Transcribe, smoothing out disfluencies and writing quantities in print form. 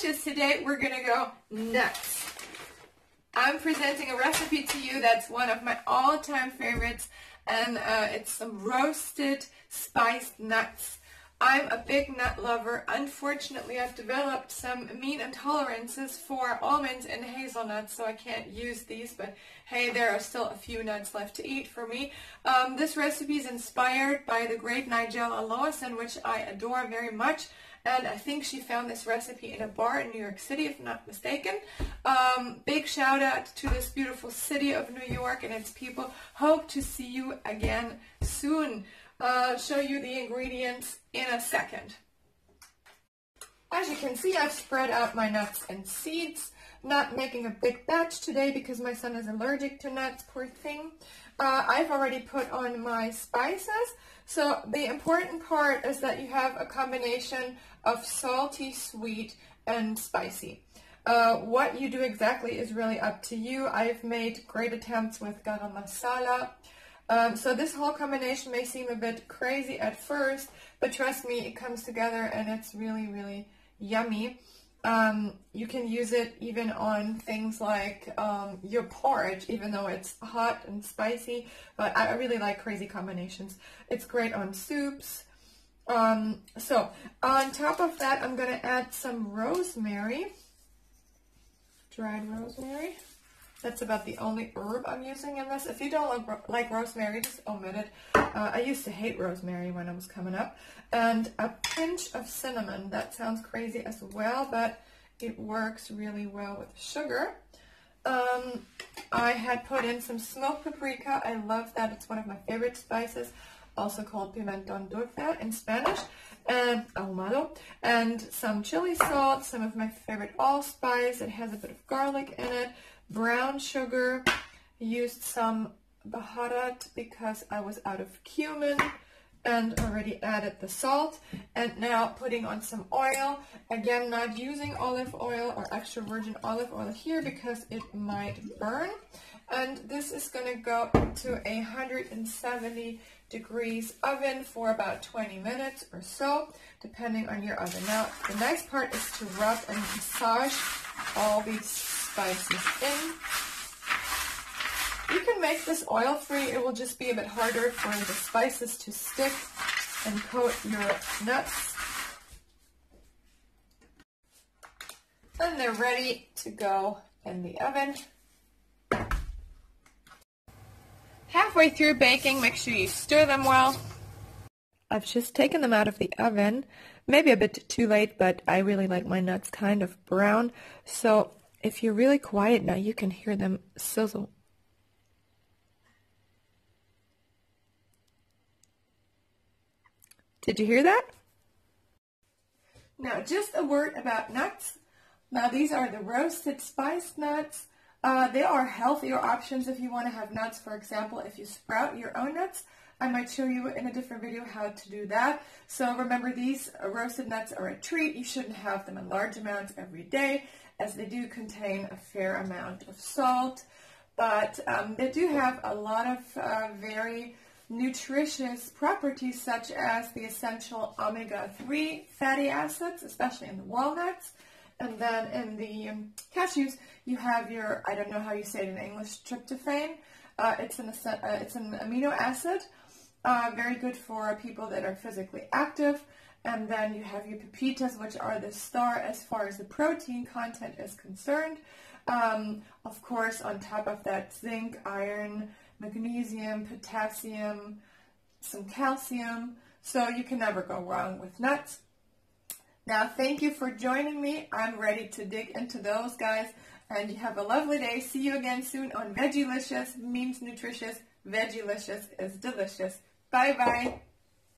Veggie-licious. Today we're going to go nuts. I'm presenting a recipe to you that's one of my all-time favorites, and it's some roasted spiced nuts. I'm a big nut lover. Unfortunately, I've developed some meat intolerances for almonds and hazelnuts, so I can't use these, but hey, there are still a few nuts left to eat for me. This recipe is inspired by the great Nigella Lawson, which I adore very much, and I think she found this recipe in a bar in New York City, if not mistaken. Big shout out to this beautiful city of New York and its people. Hope to see you again soon. Show you the ingredients in a second. As you can see, I've spread out my nuts and seeds. Not making a big batch today because my son is allergic to nuts, poor thing. I've already put on my spices. So the important part is that you have a combination of salty, sweet, and spicy. What you do exactly is really up to you. I've made great attempts with garam masala. So this whole combination may seem a bit crazy at first, but trust me, it comes together and it's really, really yummy. You can use it even on things like your porridge, even though it's hot and spicy, but I really like crazy combinations. It's great on soups. So on top of that, I'm going to add some rosemary, dried rosemary. That's about the only herb I'm using in this. If you don't like rosemary, just omit it. I used to hate rosemary when I was coming up. And a pinch of cinnamon. That sounds crazy as well, but it works really well with sugar. I had put in some smoked paprika. I love that. It's one of my favorite spices, also called pimentón dulce in Spanish, and ahumado, and some chili salt, some of my favorite allspice. It has a bit of garlic in it. Brown sugar, used some baharat because I was out of cumin and already added the salt, and now putting on some oil. Again, not using olive oil or extra virgin olive oil here because it might burn. And this is going to go into a 170 degrees oven for about 20 minutes or so, depending on your oven. Now, the nice part is to rub and massage all these spices in. You can make this oil-free. It will just be a bit harder for the spices to stick and coat your nuts. And they're ready to go in the oven. Halfway through baking, make sure you stir them well. I've just taken them out of the oven. Maybe a bit too late, but I really like my nuts kind of brown. So if you're really quiet now, you can hear them sizzle. Did you hear that? Now, just a word about nuts. Now, these are the roasted spiced nuts. They are healthier options if you want to have nuts. For example, if you sprout your own nuts, I might show you in a different video how to do that. So remember, these roasted nuts are a treat. You shouldn't have them in large amounts every day, as they do contain a fair amount of salt. But they do have a lot of very nutritious properties, such as the essential omega-3 fatty acids, especially in the walnuts. And then in the cashews, you have your, I don't know how you say it in English, tryptophan. It's an amino acid, very good for people that are physically active. And then you have your pepitas, which are the star as far as the protein content is concerned. Of course, on top of that, zinc, iron, magnesium, potassium, some calcium. So you can never go wrong with nuts. Now, thank you for joining me. I'm ready to dig into those, guys. And you have a lovely day. See you again soon on Veggie-licious. Means nutritious. Veggie-licious is delicious. Bye-bye.